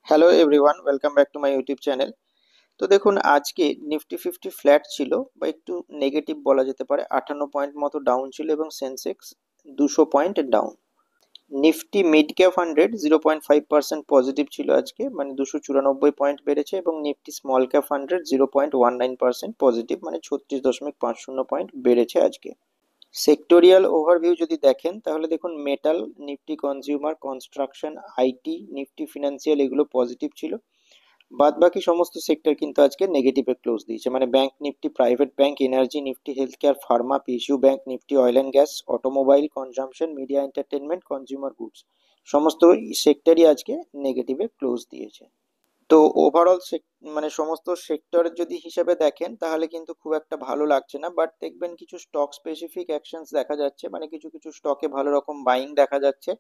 Hello everyone, welcome back to my YouTube channel. তো দেখুন, আজকে নিফটি ফিফটি ফ্ল্যাট ছিল বা একটু নেগেটিভ বলা যেতে পারে। 58 পয়েন্ট মতো ডাউন ছিল এবং Sensex 200 point down. Nifty mid cap 100 0.5% positive ছিল আজকে, মানে 294 পয়েন্ট বেড়েছে, এবং নিফটি স্মল ক্যাপ 0.19% পজিটিভ, মানে 36.50 পয়েন্ট বেড়েছে আজকে। সেক্টোরিয়াল ওভারভিউ যদি দেখেন তাহলে দেখুন, metal, Nifty consumer, construction, IT, Nifty financial এগুলো পজিটিভ ছিল। বাদ বাকি সমস্ত সেক্টর কিন্তু আজকে নেগেটিভে ক্লোজ দিয়েছে, মানে bank Nifty, private bank, energy, Nifty health care, Pharma, PSU bank, Nifty oil and gas, automobile, consumption, media entertainment, consumer goods, সমস্ত সেক্টরই আজকে নেগেটিভে ক্লোজ দিয়েছে। তো ওভারঅল মানে সমস্ত সেক্টর যদি হিসেবে দেখেন তাহলে কিন্তু খুব একটা ভালো লাগছে না, বাট দেখবেন কিছু স্টক স্পেসিফিক অ্যাকশনস দেখা যাচ্ছে, মানে কিছু কিছু স্টকে ভালো রকম বাইং দেখা যাচ্ছে।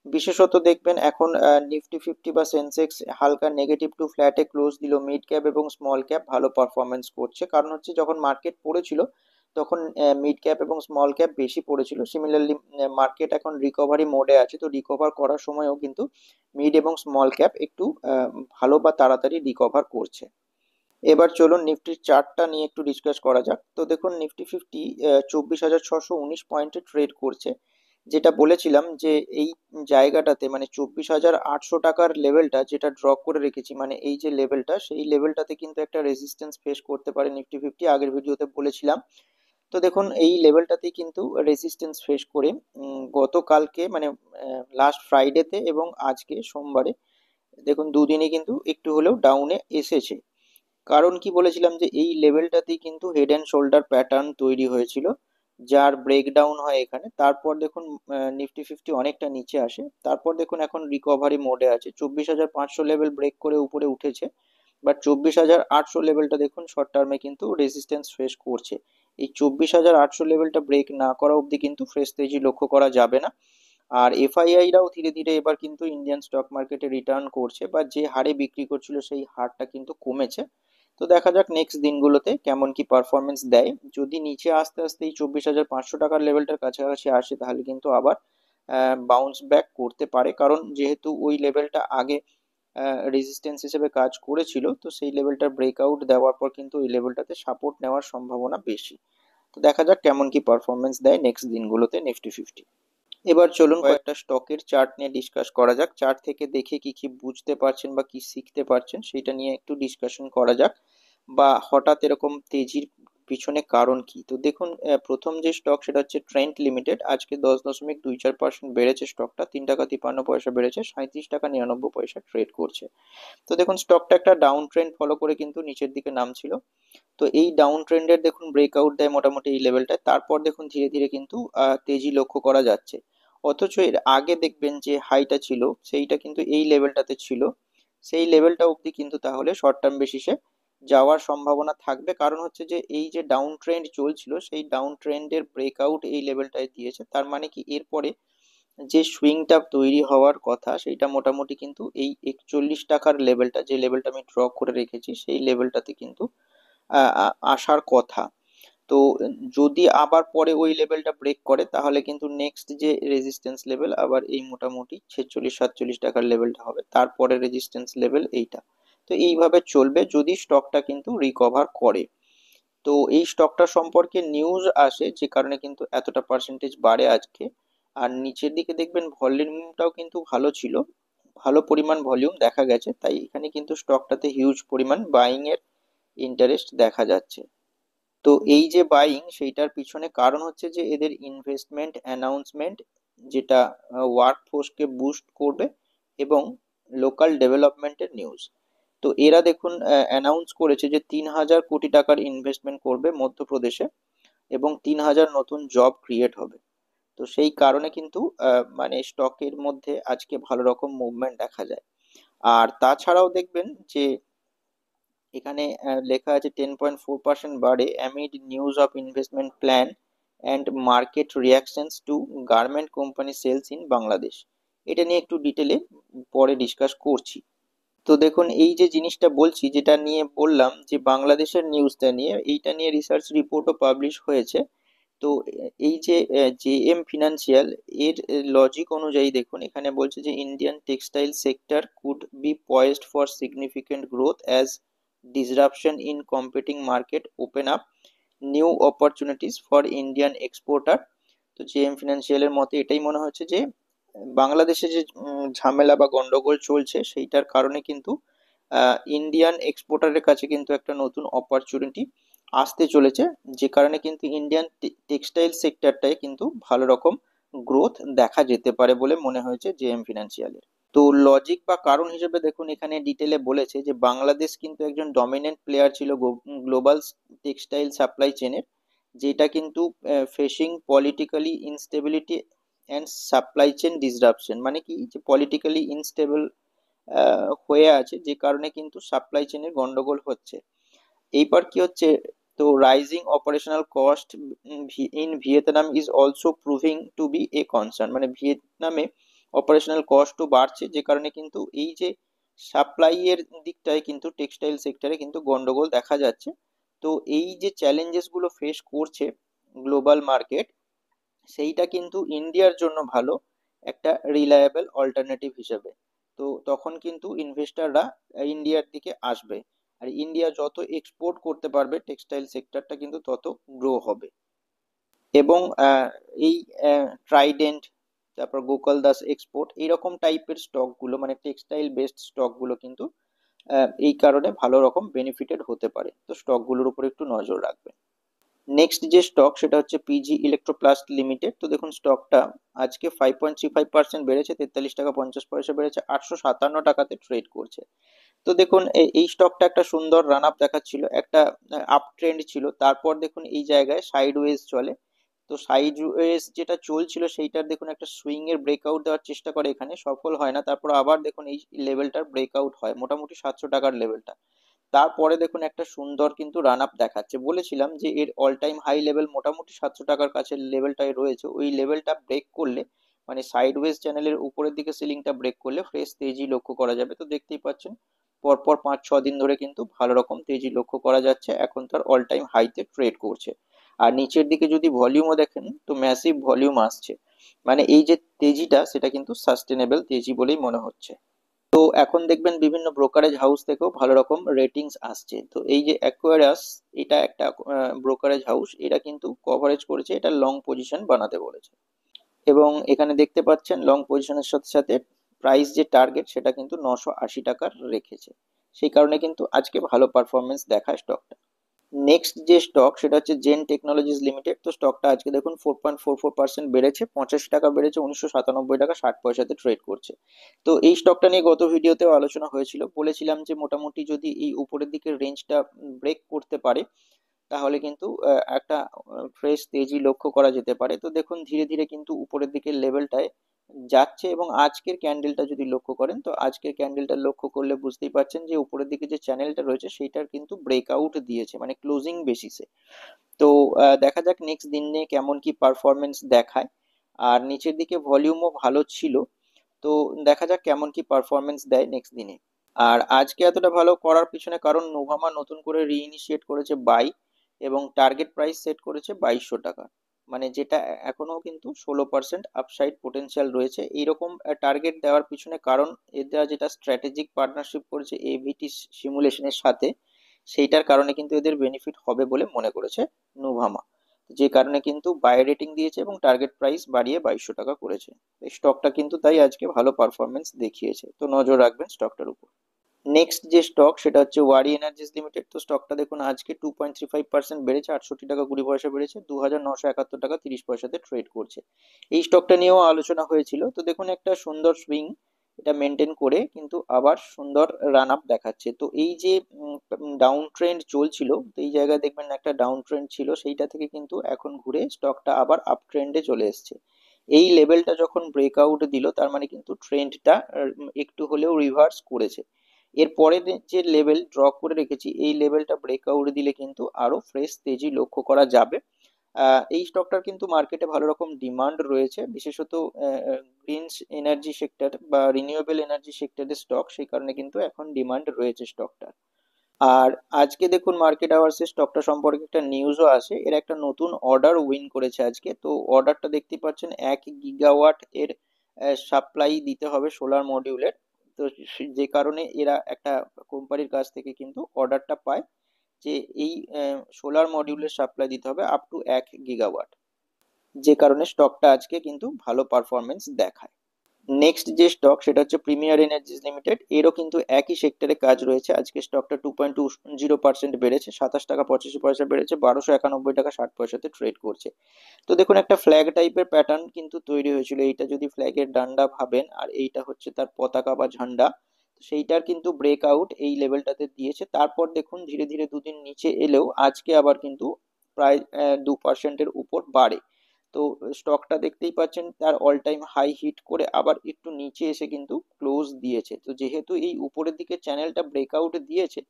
বিশেষত দেখবেন এখন নিফটি ফিফটি বা সেন্সেক্স হালকা নেগেটিভ টু ফ্ল্যাটে ক্লোজ দিল, মিড ক্যাপ এবং স্মল ক্যাপ ভালো পারফরমেন্স করছে। কারণ হচ্ছে যখন মার্কেট পড়েছিল তখন মিড ক্যাপ এবং স্মল ক্যাপ বেশি পড়েছিল। সিমিলারলি মার্কেট এখন রিকভারি মোডে আছে, তো রিকভার করার সময়ও কিন্তু মিড এবং স্মল ক্যাপ একটু ভালো বা তাড়াতাড়ি রিকভার করছে। এবার চলুন নিফটির চার্টটা নিয়ে একটু ডিসকাস করা যাক। তো দেখুন, নিফটি ফিফটি 24,619 পয়েন্টে ট্রেড করছে। যেটা বলেছিলাম যে এই জায়গাটাতে, মানে 24,800 টাকার লেভেলটা যেটা ড্র করে রেখেছি, মানে এই যে লেভেলটা, সেই লেভেলটাতে কিন্তু একটা রেজিস্ট্যান্স ফেস করতে পারে নিফটি ফিফটি, আগের ভিডিওতে বলেছিলাম। তো দেখুন, এই লেভেলটাতেই কিন্তু রেজিস্ট্যান্স ফেস করে গতকালকে, মানে লাস্ট ফ্রাইডেতে এবং আজকে সোমবারে, দেখুন দুদিনই কিন্তু একটু হলেও ডাউনে এসেছে। কারণ কি বলেছিলাম, যে এই লেভেলটাতেই কিন্তু হেড অ্যান্ড শোল্ডার প্যাটার্ন তৈরি হয়েছিল, যার ব্রেকডাউন হয় এখানে। তারপর দেখুন নিফটি ফিফটি অনেকটা নিচে আসে, তারপর দেখুন এখন রিকভারি মোডে আছে, 24,500 লেভেল ব্রেক করে উপরে উঠেছে। বাট 24,800 লেভেলটা দেখুন শর্ট টার্মে কিন্তু রেজিস্ট্যান্স ফেস করছে। এই 24,800 লেভেলটা ব্রেক না করা অবধি কিন্তু ফ্রেশ তেজি লক্ষ্য করা যাবে না। আর এফআইআইরাও ধীরে ধীরে এবার কিন্তু ইন্ডিয়ান স্টক মার্কেটে রিটার্ন করছে, বা যে হারে বিক্রি করছিল সেই হারটা কিন্তু কমেছে। তো দেখা যাক নেক্সট দিনগুলোতে কেমন কি পারফরমেন্স দেয়। যদি নিচে আস্তে আস্তে এই 24,500 টাকার লেভেলটার কাছাকাছি আসে তাহলে কিন্তু আবার বাউন্স ব্যাক করতে পারে, কারণ যেহেতু ওই লেভেলটা আগে রেজিস্ট্যান্স হিসেবে কাজ করেছিল, তো সেই লেভেলটা ব্রেকআউট দেওয়ার পর কিন্তু ওই লেভেলটাতে সাপোর্ট নেওয়ার সম্ভাবনা বেশি। তো দেখা যাক কেমন কি পারফরমেন্স দেয় নেক্সট দিনগুলোতে নিফটি ফিফটি। এবার চলুন কয়েকটা স্টকের চার্ট নিয়ে ডিসকাস করা যাক। চার্ট থেকে দেখে কি কি বুঝতে পারছেন বা কি শিখতে পারছেন সেটা নিয়ে একটু ডিসকাশন করা যাক, বা হঠাৎ এরকম তেজির পিছনে কারণ কি। তো দেখুন, প্রথম যে স্টক সেটা হচ্ছে ট্রেন্ট লিমিটেড। আজকে 10.24% বেড়েছে স্টকটা, 3 টাকা 53 পয়সা বেড়েছে, 37 টাকা 99 পয়সা ট্রেড করছে। তো দেখুন, স্টকটা একটা ডাউন ট্রেন্ড ফলো করে কিন্তু নিচের দিকে নামছিল। তো এই ডাউন ট্রেন্ডের দেখুন ব্রেকআউট দেয় মোটামুটি এই লেভেলটায়, তারপর দেখুন ধীরে ধীরে কিন্তু তেজি লক্ষ্য করা যাচ্ছে। অথচ এর আগে দেখবেন যে হাইটা ছিল সেইটা কিন্তু এই লেভেলটাতে ছিল, সেই লেভেলটা অবধি কিন্তু তাহলে শর্ট টার্ম বেসিসে যাওয়ার সম্ভাবনা থাকবে। কারণ হচ্ছে যে এই যে ডাউন ট্রেন্ড চলছিল সেই ডাউন ট্রেন্ডের ব্রেকআউট এই লেভেলটায় দিয়েছে, তার মানে কি এরপরে যে সুইংটা তৈরি হওয়ার কথা সেইটা মোটামুটি কিন্তু এই 41 টাকার লেভেলটা, যে লেভেলটা আমি ড্র করে রেখেছি সেই লেভেলটাতে কিন্তু আসার কথা। তো যদি আবার পরে ওই লেভেলটা ব্রেক করে তাহলে কিন্তু নেক্সট যে রেজিস্ট্যান্স লেভেল আবার এই মোটামুটি 46-47 টাকার লেভেলটা হবে, তারপরে রেজিস্ট্যান্স লেভেল এইটা। তো এইভাবে চলবে যদি স্টকটা কিন্তু রিকভার করে। তো এই স্টকটা সম্পর্কে নিউজ আসে যে কারণে কিন্তু এতটা পার্সেন্টেজ বাড়ে আজকে। আর নিচের দিকে দেখবেন ভলিউমটাও কিন্তু ভালো ছিল, ভালো পরিমাণ ভলিউম দেখা গেছে, তাই এখানে কিন্তু স্টকটাতে হিউজ পরিমাণ বাইং এর ইন্টারেস্ট দেখা যাচ্ছে। তো এই যে বাইং, সেইটার পিছনে কারণ হচ্ছে যে এদের ইনভেস্টমেন্ট অ্যানাউন্সমেন্ট, যেটা ওয়ার্ক ফোর্সকে বুস্ট করবে, এবং লোকাল ডেভেলপমেন্টের নিউজ। তো এরা দেখুন অ্যানাউন্স করেছে যে 3,000 কোটি টাকার ইনভেস্টমেন্ট করবে মধ্যপ্রদেশে, এবং 3,000 নতুন জব ক্রিয়েট হবে। তো সেই কারণে কিন্তু মানে স্টকের মধ্যে আজকে ভালো রকম মুভমেন্ট দেখা যায়। আর তাছাড়াও দেখবেন যে এখানে লেখা আছে 10.4% বাড়ে amid news of investment plan and market reactions to garment company sales in Bangladesh. এটা নিয়ে একটু ডিটেলে পরে ডিসকাস করছি। তো দেখুন, এই যে জিনিসটা বলছি, যেটা নিয়ে বললাম যে বাংলাদেশের নিউজটা নিয়ে, এইটা নিয়ে রিসার্চ রিপোর্টও পাবলিশ হয়েছে। তো এই যে জেএম ফিনান্সিয়াল এর লজিক অনুযায়ী দেখুন এখানে বলছে যে Indian textile sector could be poised for significant growth as disruption in competing market open up new opportunities for Indian exporter. তো জেএম ফিনান্সিয়ালের মতে এটাই মনে হচ্ছে যে বাংলাদেশে যে ঝামেলা বা গন্ডগোল চলছে সেইটার কারণে কিন্তু ইন্ডিয়ান এক্সপোর্টারের কাছে কিন্তু একটা নতুন অপরচুনিটি আসতে চলেছে, যে কারণে কিন্তু ইন্ডিয়ান টেক্সটাইল সেক্টরটায় কিন্তু ভালো রকম গ্রোথ দেখা যেতে পারে বলে মনে হয়েছে জেএম ফিনান্সিয়ালের। তো লজিক বা কারণ হিসেবে দেখুন এখানে ডিটেলে বলেছে যে বাংলাদেশ কিন্তু একজন ডমিনেন্ট প্লেয়ার ছিল গ্লোবাল টেক্সটাইল সাপ্লাই চেনের, যেটা কিন্তু facing politically instability and supply chain disruption, মানে কি যে পলিটিক্যালি ইনস্টেবল হয়ে আছে, যে কারণে কিন্তু সাপ্লাই চেনের গন্ডগোল হচ্ছে। এইবার কি হচ্ছে, তো rising operational cost in Vietnam is also proving to be a concern, মানে ভিয়েতনামে অপারেশনাল কস্টও বাড়ছে, যে কারণে কিন্তু এই যে সাপ্লাই এর দিকটায় কিন্তু টেক্সটাইল সেক্টরে কিন্তু গন্ডগোল দেখা যাচ্ছে। তো এই যে চ্যালেঞ্জেস গুলো ফেস করছে গ্লোবাল মার্কেট, সেইটা কিন্তু ইন্ডিয়ার জন্য ভালো একটা রিলায়েবল অল্টারনেটিভ হিসেবে। তো তখন কিন্তু ইনভেস্টররা ইন্ডিয়ার দিকে আসবে, আর ইন্ডিয়া যত এক্সপোর্ট করতে পারবে টেক্সটাইল সেক্টরটা কিন্তু তত গ্রো হবে। এবং এই ট্রাইডেন্ট, তারপর গোপাল দাস এক্সপোর্ট, এইরকম টাইপের স্টক গুলো মানে টেক্সটাইল বেসড স্টক গুলো কিন্তু এই কারণে ভালো রকম বেনিফিটেড হতে পারে। তো স্টক গুলোর উপর একটু নজর রাখবেন। নেক্সট যে স্টক সেটা হচ্ছে পিজি ইলেকট্রোপ্লাস্ট লিমিটেড। তো দেখুন স্টকটা আজকে 5.35% বেড়েছে, 43 টাকা 50 পয়সা বেড়েছে, 857 টাকাতে ট্রেড করছে। তো দেখুন এই স্টকটা একটা সুন্দর রান আপ দেখাচ্ছিল, একটা আপ ট্রেন্ড ছিল, তারপর দেখুন এই জায়গায় সাইড ওয়েজ চলে। তো সাইড ওয়েজ যেটা চলছিল সেইটার দেখুন একটা সুইং এর ব্রেকআউট দেওয়ার চেষ্টা করে, এখানে সফল হয় না, তারপর আবার দেখুন এই লেভেলটার ব্রেকআউট হয় মোটামুটি 700 টাকার লেভেলটা। তারপরে দেখুন একটা সুন্দর কিন্তু রান আপ দেখাচ্ছে, বলেছিলাম যে এর অল টাইম হাই লেভেল মোটামুটি 700 টাকার কাছে লেভেলটাই রয়েছে, ওই লেভেলটা ব্রেক করলে মানে সাইডওয়েজ চ্যানেলের উপরের দিকে সিলিংটা ব্রেক করলে ফ্রেশ তেজি লক্ষ্য করা যাবে। তো দেখতেই পাচ্ছেন পরপর 5-6 দিন ধরে কিন্তু ভালো রকম তেজি লক্ষ্য করা যাচ্ছে, এখন তার অল টাইম হাইতে ট্রেড করছে। আর নিচের দিকে যদি ভলিউমও দেখেন তো ম্যাসিভ ভলিউম আসছে, মানে এই যে তেজিটা সেটা কিন্তু সাস্টেনেবল তেজি বলেই মনে হচ্ছে। তো এখন দেখবেন বিভিন্ন ব্রোকারেজ হাউস থেকেও ভালো রকম রেটিংস আসছে। তো এই যে অ্যাকোয়ারাস, এটা একটা ব্রোকারেজ হাউস, এটা কিন্তু কভারেজ করেছে, এটা লং পজিশন বানাতে বলেছে। এবং এখানে দেখতে পাচ্ছেন লং পজিশনের সাথে সাথে প্রাইস যে টার্গেট সেটা কিন্তু 980 টাকার রেখেছে, সেই কারণে কিন্তু আজকে ভালো পারফরমেন্স দেখায় স্টকটা। নেক্সট যে স্টক সেটা হচ্ছে জেন টেকনোলজিস লিমিটেড। তো স্টকটা আজকে দেখুন 4.44% বেড়েছে, 85 টাকা বেড়েছে, 1997 টাকা 60 পয়সাতে ট্রেড করছে। তো এই স্টকটা নিয়ে গত ভিডিওতেও আলোচনা হয়েছিল, বলেছিলাম যে মোটামুটি যদি এই উপরের দিকের রেঞ্জটা ব্রেক করতে পারে তাহলে কিন্তু একটা ফ্রেশ তেজি লক্ষ্য করা যেতে পারে। তো দেখুন ধীরে ধীরে কিন্তু উপরের দিকের লেভেলটায় যাচ্ছে, এবং আজকের ক্যান্ডেলটা যদি লক্ষ্য করেন তো আজকের ক্যান্ডেলটা লক্ষ্য করলে বুঝতেই পারছেন যে উপরের দিকে যে চ্যানেলটা রয়েছে সেইটার কিন্তু ব্রেকআউট দিয়েছে মানে ক্লোজিং বেসিসে। তো দেখা যাক নেক্সট দিনে কেমন কি পারফরমেন্স দেখায়। আর নিচের দিকে ভলিউমও ভালো ছিল, তো দেখা যাক কেমন কি পারফরমেন্স দেয় নেক্সট দিনে। আর আজকে এতটা ভালো করার পিছনে কারণ নোভামা নতুন করে রিইনিশিয়েট করেছে বাই, এবং টার্গেট প্রাইস সেট করেছে 2200 টাকা, মানে যেটা এখনো কিন্তু 16% আপসাইড পোটেনশিয়াল রয়েছে। এইরকম টার্গেট দেওয়ার পিছনে কারণ এরা যেটা স্ট্র্যাটেজিক পার্টনারশিপ করেছে এভিটি সিমুলেশনের সাথে, সেইটার কারণে কিন্তু এদের বেনিফিট হবে বলে মনে করেছে নোভামা, যে কারণে কিন্তু বাই রেটিং দিয়েছে এবং টার্গেট প্রাইস বাড়িয়ে 2200 টাকা করেছে। এই স্টকটা কিন্তু তাই আজকে ভালো পারফরমেন্স দেখিয়েছে, তো নজর রাখবেন স্টকটার উপর। নেক্সট যে স্টক সেটা হচ্ছে ওয়ারি এনার্জিস লিমিটেড। তো স্টকটা দেখুন আজকে 2.35% বেড়েছে, 68 টাকা 20 পয়সা বেড়েছে, 2971 টাকা 30 পয়সাতে ট্রেড করছে। এই স্টকটা নিয়েও আলোচনা হয়েছিল। তো দেখুন একটা সুন্দর সুইং এটা মেনটেন করে কিন্তু আবার সুন্দর রান আপ দেখাচ্ছে। তো এই যে ডাউন ট্রেন্ড চলছিল, তো এই জায়গায় দেখবেন একটা ডাউন ট্রেন্ড ছিল, সেইটা থেকে কিন্তু এখন ঘুরে স্টকটা আবার আপ ট্রেন্ডে চলে এসেছে। এই লেভেলটা যখন ব্রেকআউট দিল তার মানে কিন্তু ট্রেন্ডটা একটু হলেও রিভার্স করেছে। এরপরে যে লেভেল ড্র করে রেখেছি এই লেভেলটা ব্রেকআউট দিলে কিন্তু আরো ফ্রেশ তেজি লক্ষ্য করা যাবে। এই স্টকটার কিন্তু মার্কেটে ভালো রকম ডিমান্ড রয়েছে, বিশেষত গ্রিন এনার্জি সেক্টর বা রিনিউয়েবল এনার্জি সেক্টরের স্টক, সেই কারণে কিন্তু এখন ডিমান্ড রয়েছে স্টকটার। আর আজকে দেখুন মার্কেট আওয়ার্সে স্টকটা সম্পর্কে একটা নিউজও আসে, এর একটা নতুন অর্ডার উইন করেছে আজকে। তো অর্ডারটা দেখতে পাচ্ছেন 1 গিগাওয়াট এর সাপ্লাই দিতে হবে সোলার মডিউলের। তো যে কারণে এরা একটা কোম্পানির কাছ থেকে কিন্তু অর্ডারটা পায় যে এই সোলার মডিউলের সাপ্লাই দিতে হবে আপ টু 1 গিগাওয়াট, যে কারণে স্টকটা আজকে কিন্তু ভালো পারফরমেন্স দেখায়। নেক্সট যে স্টক সেটা হচ্ছে প্রিমিয়ার এনার্জিস লিমিটেড, এরও কিন্তু একই সেক্টরে কাজ রয়েছে। আজকে স্টকটা 2.20% বেড়েছে, 27 টাকা 85 পয়সা বেড়েছে, 1291 টাকা 60 পয়সাতে ট্রেড করছে। তো দেখুন একটা ফ্ল্যাগ টাইপের প্যাটার্ন কিন্তু তৈরি হয়েছিল, এইটা যদি ফ্ল্যাগের ডান্ডা ভাবেন আর এইটা হচ্ছে তার পতাকা বা ঝান্ডা, সেইটার কিন্তু ব্রেকআউট এই লেভেলটাতে দিয়েছে। তারপর দেখুন ধীরে ধীরে দুদিন নিচে এলেও আজকে আবার কিন্তু প্রায় 2%-এর উপর বাড়ে। তো স্টকটা দেখতেই পাচ্ছেন তার অল টাইম হাই হিট করে আবার একটু নিচে এসে কিন্তু ক্লোজ দিয়েছে। তো যেহেতু এই উপরের দিকে চ্যানেলটা ব্রেকআউট দিয়েছে,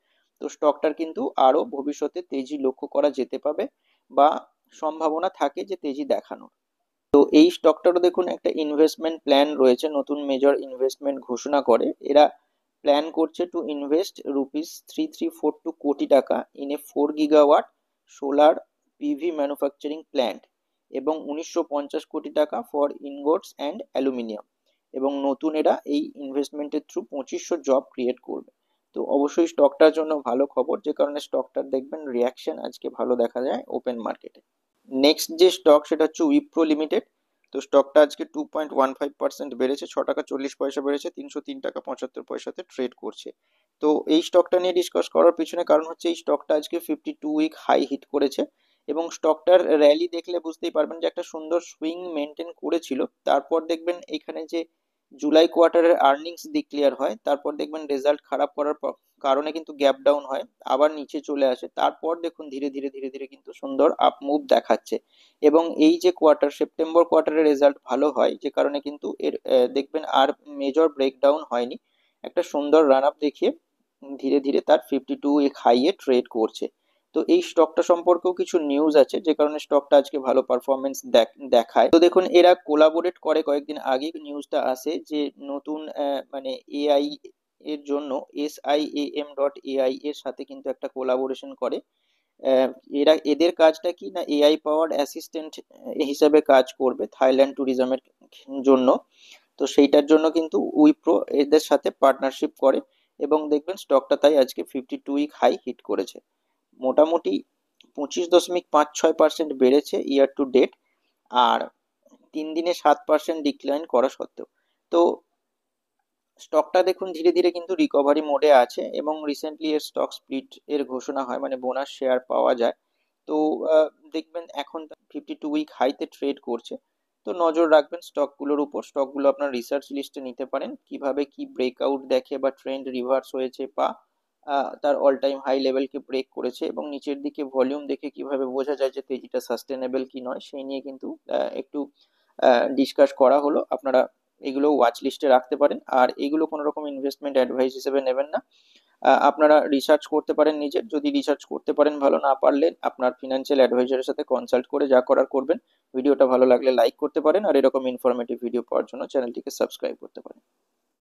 তো স্টকটার কিন্তু আরো ভবিষ্যতে তেজি লক্ষ্য করা যেতে পাবে বা সম্ভাবনা থাকে যে তেজি দেখানোর। তো এই স্টকটারও দেখুন একটা ইনভেস্টমেন্ট প্ল্যান রয়েছে, নতুন মেজর ইনভেস্টমেন্ট ঘোষণা করে এরা। প্ল্যান করছে টু ইনভেস্ট রুপিস 3342 কোটি টাকা in a 4 gigawatt solar PV manufacturing plant এবং 1950 কোটি টাকা ফর ইনগোটস অ্যান্ড অ্যালুমিনিয়াম। এবং নতুন এরা এই ইনভেস্টমেন্টের থ্রু 2500 জব ক্রিয়েট করবে। তো অবশ্যই স্টকটার জন্য ভালো খবর, যে কারণে স্টকটার দেখবেন রিয়াকশন আজকে ভালো দেখা যায় ওপেন মার্কেটে। নেক্সট যে স্টক সেটা হচ্ছে উইপ্রো লিমিটেড। তো স্টকটা আজকে 2.15% বেড়েছে, 6 টাকা 40 পয়সা বেড়েছে, 303 টাকা 75 পয়সাতে ট্রেড করছে। তো এই স্টকটা নিয়ে ডিসকাস করার পিছনে কারণ হচ্ছে এই স্টকটা আজকে 52 উইক হাই হিট করেছে এবং স্টকটার র্যালি দেখলে বুঝতেই পারবেন যে একটা সুন্দর সুইং মেনটেন করেছিল। তারপর দেখবেন এখানে যে জুলাই কোয়ার্টারের আর্নিংস ডিক্লেয়ার হয়, তারপর দেখবেন রেজাল্ট খারাপ করার কারণে কিন্তু গ্যাপ ডাউন হয়, আবার নিচে চলে আসে, তারপর দেখুন ধীরে ধীরে ধীরে ধীরে কিন্তু সুন্দর আপ মুভ দেখাচ্ছে। এবং এই যে কোয়ার্টার সেপ্টেম্বর কোয়ার্টারের রেজাল্ট ভালো হয়, যে কারণে কিন্তু এর দেখবেন আর মেজর ব্রেকডাউন হয়নি, একটা সুন্দর রান আপ দেখিয়ে ধীরে ধীরে তার 52 উইক হাইয়ে ট্রেড করছে। তো এই স্টকটা সম্পর্কেও কিছু নিউজ আছে, যে কারণে স্টকটা আজকে ভালো পারফরমেন্স দেখায়। তো দেখুন এরা কোলাবোরেট করে, কয়েকদিন আগে নিউজটা আসে যে নতুন মানে এআই এর জন্য SIAM.ai এর সাথে কিন্তু একটা কোলাবোরেশন করে। আহ, এদের কাজটা কি না, এআই পাওয়ার অ্যাসিস্ট্যান্ট হিসাবে কাজ করবে থাইল্যান্ড ট্যুরিজমের জন্য। তো সেইটার জন্য কিন্তু উইপ্রো এদের সাথে পার্টনারশিপ করে এবং দেখবেন স্টকটা তাই আজকে 52 উইক হাই হিট করেছে। মোটামুটি 25.56% বেড়েছে ইয়ার টু ডেট, আর 3 দিনে 7% ডিক্লাইন করা সত্ত্বেও। তো স্টকটা দেখুন ধীরে ধীরে কিন্তু রিকভারি মোডে আছে এবং রিসেন্টলি এর স্টক স্প্লিট এর ঘোষণা হয়, মানে বোনাস শেয়ার পাওয়া যায়। তো দেখবেন এখন 52 উইক হাইতে ট্রেড করছে। তো নজর রাখবেন স্টকগুলোর উপর, স্টকগুলো আপনার রিসার্চ লিস্টে নিতে পারেন, কিভাবে কি ব্রেকআউট দেখে বা ট্রেন্ড রিভার্স হয়েছে বা তার অল টাইম হাই লেভেলকে ব্রেক করেছে এবং নিচের দিকে ভলিউম দেখে কিভাবে বোঝা যায় যে তেজিটা সাস্টেনেবল কি নয়, সেই নিয়ে কিন্তু একটু ডিসকাস করা হলো। আপনারা এগুলো ওয়াচ লিস্টে রাখতে পারেন, আর এগুলো কোনো রকম ইনভেস্টমেন্ট অ্যাডভাইস হিসেবে নেবেন না। আপনারা রিসার্চ করতে পারেন নিজের, যদি রিসার্চ করতে পারেন ভালো, না পারলে আপনার ফিনান্সিয়াল অ্যাডভাইজারের সাথে কনসাল্ট করে যা করার করবেন। ভিডিওটা ভালো লাগলে লাইক করতে পারেন, আর এরকম ইনফরমেটিভ ভিডিও পাওয়ার জন্য চ্যানেলটিকে সাবস্ক্রাইব করতে পারেন।